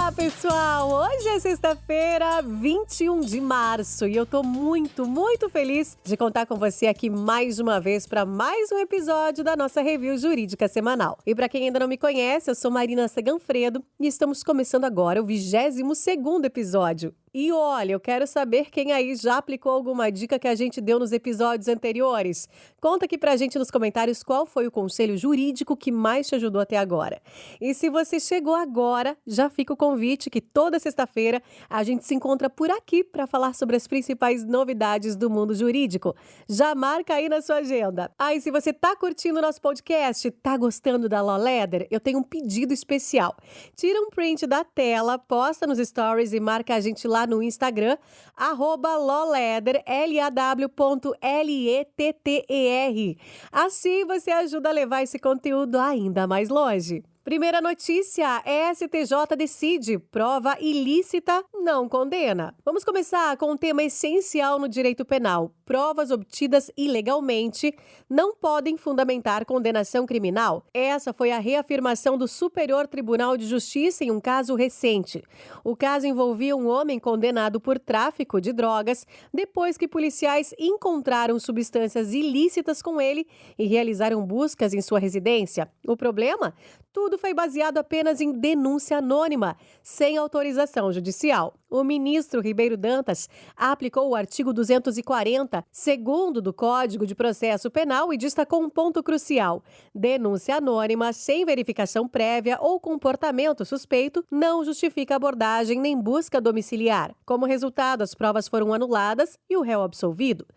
Olá, pessoal! Hoje é sexta-feira, 21 de março, e eu tô muito feliz de contar com você aqui mais uma vez para mais um episódio da nossa review jurídica semanal. E para quem ainda não me conhece, eu sou Marina Seganfredo e estamos começando agora o 22º episódio. E olha, eu quero saber quem aí já aplicou alguma dica que a gente deu nos episódios anteriores. Conta aqui pra gente nos comentários qual foi o conselho jurídico que mais te ajudou até agora. E se você chegou agora, já fica o convite que toda sexta-feira a gente se encontra por aqui para falar sobre as principais novidades do mundo jurídico. Já marca aí na sua agenda. E se você tá curtindo o nosso podcast, tá gostando da Law Leather, eu tenho um pedido especial. Tira um print da tela, posta nos stories e marca a gente lá no Instagram, @lawleather, LAW.LETTER. Assim você ajuda a levar esse conteúdo ainda mais longe. Primeira notícia, STJ decide, prova ilícita não condena. Vamos começar com um tema essencial no direito penal. Provas obtidas ilegalmente não podem fundamentar condenação criminal. Essa foi a reafirmação do Superior Tribunal de Justiça em um caso recente. O caso envolvia um homem condenado por tráfico de drogas depois que policiais encontraram substâncias ilícitas com ele e realizaram buscas em sua residência. O problema? Tudo foi baseado apenas em denúncia anônima, sem autorização judicial. O ministro Ribeiro Dantas aplicou o artigo 240, segundo do Código de Processo Penal e destacou um ponto crucial. Denúncia anônima, sem verificação prévia ou comportamento suspeito, não justifica abordagem nem busca domiciliar. Como resultado, as provas foram anuladas e o réu absolvido.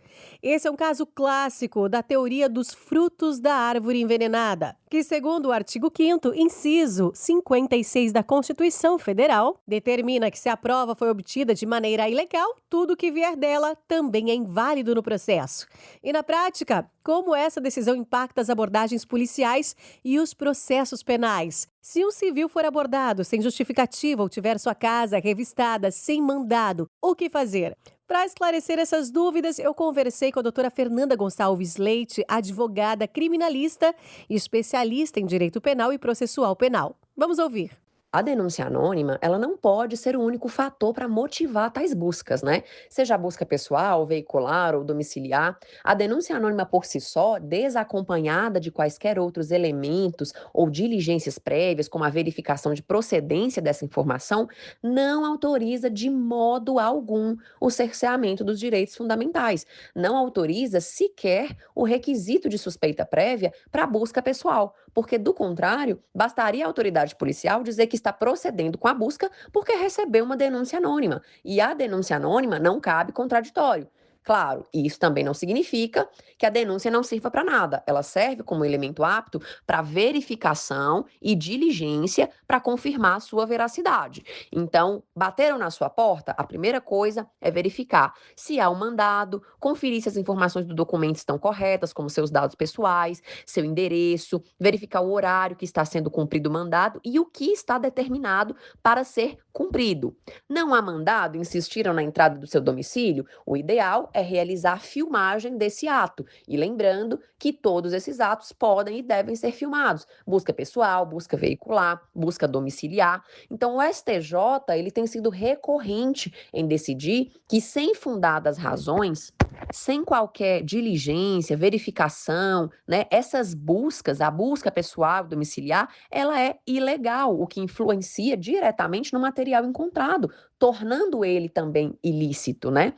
Esse é um caso clássico da teoria dos frutos da árvore envenenada, que, segundo o artigo 5º, inciso 56 da Constituição Federal, determina que se a prova foi obtida de maneira ilegal, tudo que vier dela também é inválido no processo. E na prática, como essa decisão impacta as abordagens policiais e os processos penais? Se um civil for abordado sem justificativa ou tiver sua casa revistada sem mandado, o que fazer? Para esclarecer essas dúvidas, eu conversei com a doutora Fernanda Gonçalves Leite, advogada criminalista e especialista em direito penal e processual penal. Vamos ouvir. A denúncia anônima, ela não pode ser o único fator para motivar tais buscas, né? Seja a busca pessoal, veicular ou domiciliar, a denúncia anônima por si só, desacompanhada de quaisquer outros elementos ou diligências prévias, como a verificação de procedência dessa informação, não autoriza de modo algum o cerceamento dos direitos fundamentais. Não autoriza sequer o requisito de suspeita prévia para a busca pessoal, porque, do contrário, bastaria a autoridade policial dizer que está procedendo com a busca porque recebeu uma denúncia anônima. E a denúncia anônima não cabe contraditório. Claro, isso também não significa que a denúncia não sirva para nada. Ela serve como elemento apto para verificação e diligência para confirmar a sua veracidade. Então, bateram na sua porta, a primeira coisa é verificar se há um mandado, conferir se as informações do documento estão corretas, como seus dados pessoais, seu endereço, verificar o horário que está sendo cumprido o mandado e o que está determinado para ser cumprido. Não há mandado, insistiram na entrada do seu domicílio? O ideal é realizar filmagem desse ato. E lembrando que todos esses atos podem e devem ser filmados. Busca pessoal, busca veicular, busca domiciliar. Então, o STJ, ele tem sido recorrente em decidir que, sem fundadas razões, sem qualquer diligência, verificação, né, essas buscas, a busca pessoal domiciliar, ela é ilegal, o que influencia diretamente no material encontrado, tornando ele também ilícito, né?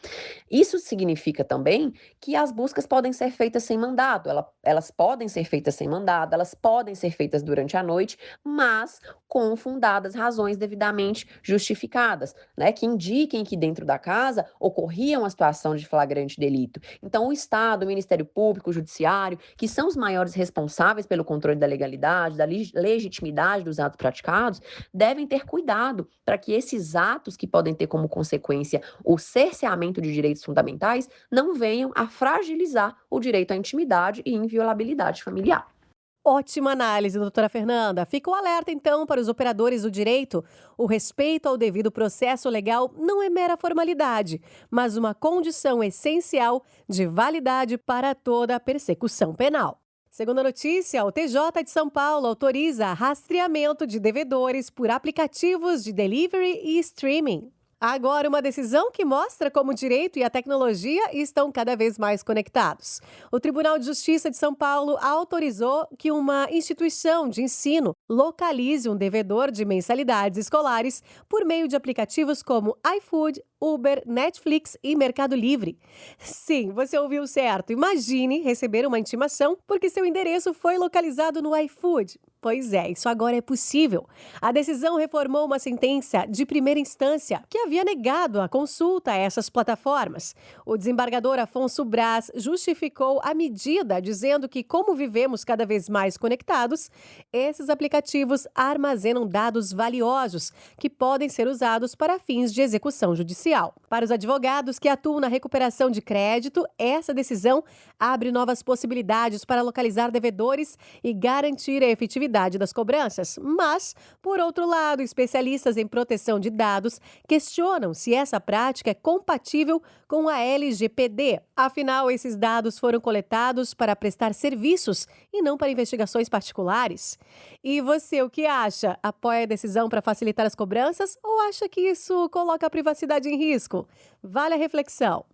Isso significa também que as buscas podem ser feitas sem mandado, elas podem ser feitas sem mandado, elas podem ser feitas durante a noite, mas com fundadas razões devidamente justificadas, né, que indiquem que dentro da casa ocorria uma situação de flagrante delito. Então, o Estado, o Ministério Público, o Judiciário, que são os maiores responsáveis pelo controle da legalidade, da legitimidade dos atos praticados, devem ter cuidado para que esses atos que podem ter como consequência o cerceamento de direitos fundamentais não venham a fragilizar o direito à intimidade e inviolabilidade familiar. Ótima análise, doutora Fernanda. Fica o alerta, então, para os operadores do direito. O respeito ao devido processo legal não é mera formalidade, mas uma condição essencial de validade para toda a persecução penal. Segunda notícia, o TJ de São Paulo autoriza rastreamento de devedores por aplicativos de delivery e streaming. Agora, uma decisão que mostra como o direito e a tecnologia estão cada vez mais conectados. O Tribunal de Justiça de São Paulo autorizou que uma instituição de ensino localize um devedor de mensalidades escolares por meio de aplicativos como iFood, Uber, Netflix e Mercado Livre. Sim, você ouviu certo. Imagine receber uma intimação porque seu endereço foi localizado no iFood. Pois é, isso agora é possível. A decisão reformou uma sentença de primeira instância que havia negado a consulta a essas plataformas. O desembargador Afonso Braz justificou a medida, dizendo que, como vivemos cada vez mais conectados, esses aplicativos armazenam dados valiosos que podem ser usados para fins de execução judicial. Para os advogados que atuam na recuperação de crédito, essa decisão abre novas possibilidades para localizar devedores e garantir a efetividade das cobranças. Mas, por outro lado, especialistas em proteção de dados questionam se essa prática é compatível com a LGPD. Afinal, esses dados foram coletados para prestar serviços e não para investigações particulares. E você, o que acha? Apoia a decisão para facilitar as cobranças ou acha que isso coloca a privacidade em risco? Vale a reflexão.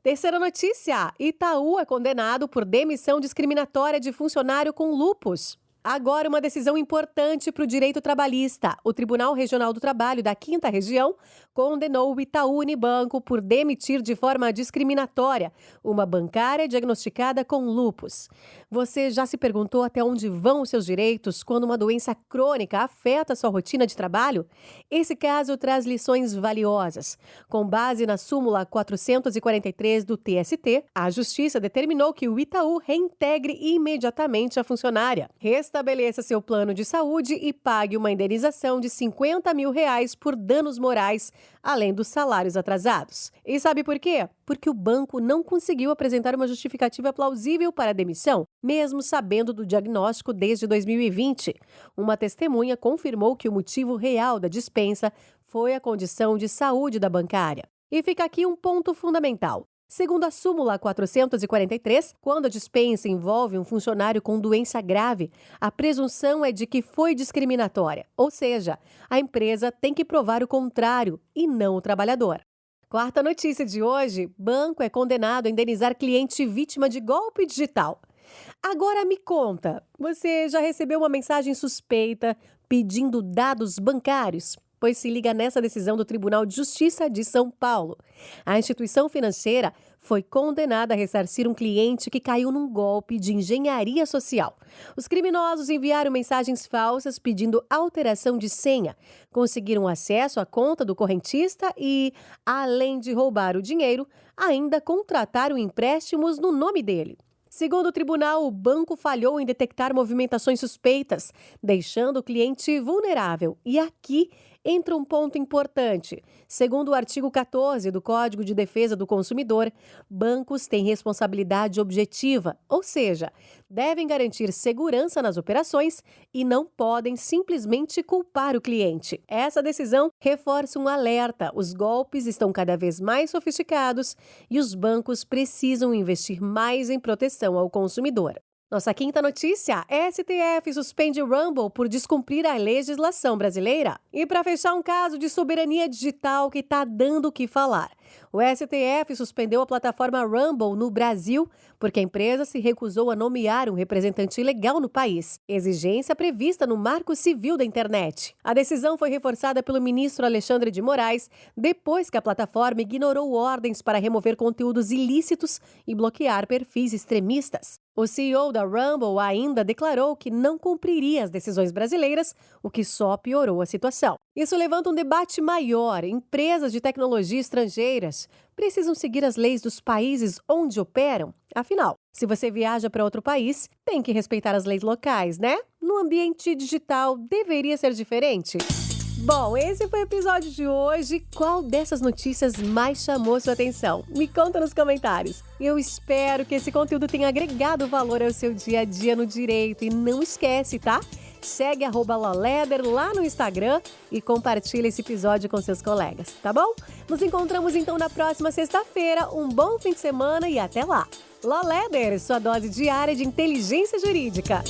Terceira notícia: Itaú é condenado por demissão discriminatória de funcionário com lupus. Agora, uma decisão importante para o direito trabalhista. O Tribunal Regional do Trabalho da 5ª Região condenou o Itaú Unibanco por demitir de forma discriminatória uma bancária diagnosticada com lupus. Você já se perguntou até onde vão os seus direitos quando uma doença crônica afeta sua rotina de trabalho? Esse caso traz lições valiosas. Com base na súmula 443 do TST, a Justiça determinou que o Itaú reintegre imediatamente a funcionária. Estabeleça seu plano de saúde e pague uma indenização de R$50 mil por danos morais, além dos salários atrasados. E sabe por quê? Porque o banco não conseguiu apresentar uma justificativa plausível para a demissão, mesmo sabendo do diagnóstico desde 2020. Uma testemunha confirmou que o motivo real da dispensa foi a condição de saúde da bancária. E fica aqui um ponto fundamental. Segundo a súmula 443, quando a dispensa envolve um funcionário com doença grave, a presunção é de que foi discriminatória, ou seja, a empresa tem que provar o contrário e não o trabalhador. Quarta notícia de hoje: banco é condenado a indenizar cliente vítima de golpe digital. Agora me conta, você já recebeu uma mensagem suspeita pedindo dados bancários? Pois se liga nessa decisão do Tribunal de Justiça de São Paulo. A instituição financeira foi condenada a ressarcir um cliente que caiu num golpe de engenharia social. Os criminosos enviaram mensagens falsas pedindo alteração de senha, conseguiram acesso à conta do correntista e, além de roubar o dinheiro, ainda contrataram empréstimos no nome dele. Segundo o tribunal, o banco falhou em detectar movimentações suspeitas, deixando o cliente vulnerável. E aqui entra um ponto importante. Segundo o artigo 14 do Código de Defesa do Consumidor, bancos têm responsabilidade objetiva, ou seja, devem garantir segurança nas operações e não podem simplesmente culpar o cliente. Essa decisão reforça um alerta: os golpes estão cada vez mais sofisticados e os bancos precisam investir mais em proteção ao consumidor. Nossa quinta notícia: STF suspende Rumble por descumprir a legislação brasileira. E para fechar, um caso de soberania digital que está dando o que falar. O STF suspendeu a plataforma Rumble no Brasil porque a empresa se recusou a nomear um representante legal no país, exigência prevista no Marco Civil da Internet. A decisão foi reforçada pelo ministro Alexandre de Moraes depois que a plataforma ignorou ordens para remover conteúdos ilícitos e bloquear perfis extremistas. O CEO da Rumble ainda declarou que não cumpriria as decisões brasileiras, o que só piorou a situação. Isso levanta um debate maior. Empresas de tecnologia estrangeiras precisam seguir as leis dos países onde operam? Afinal, se você viaja para outro país, tem que respeitar as leis locais, né? No ambiente digital, deveria ser diferente? Bom, esse foi o episódio de hoje. Qual dessas notícias mais chamou sua atenção? Me conta nos comentários. Eu espero que esse conteúdo tenha agregado valor ao seu dia a dia no direito. E não esquece, tá? Segue @lawleather lá no Instagram e compartilha esse episódio com seus colegas, tá bom? Nos encontramos então na próxima sexta-feira. Um bom fim de semana e até lá! Law Leder, sua dose diária de inteligência jurídica.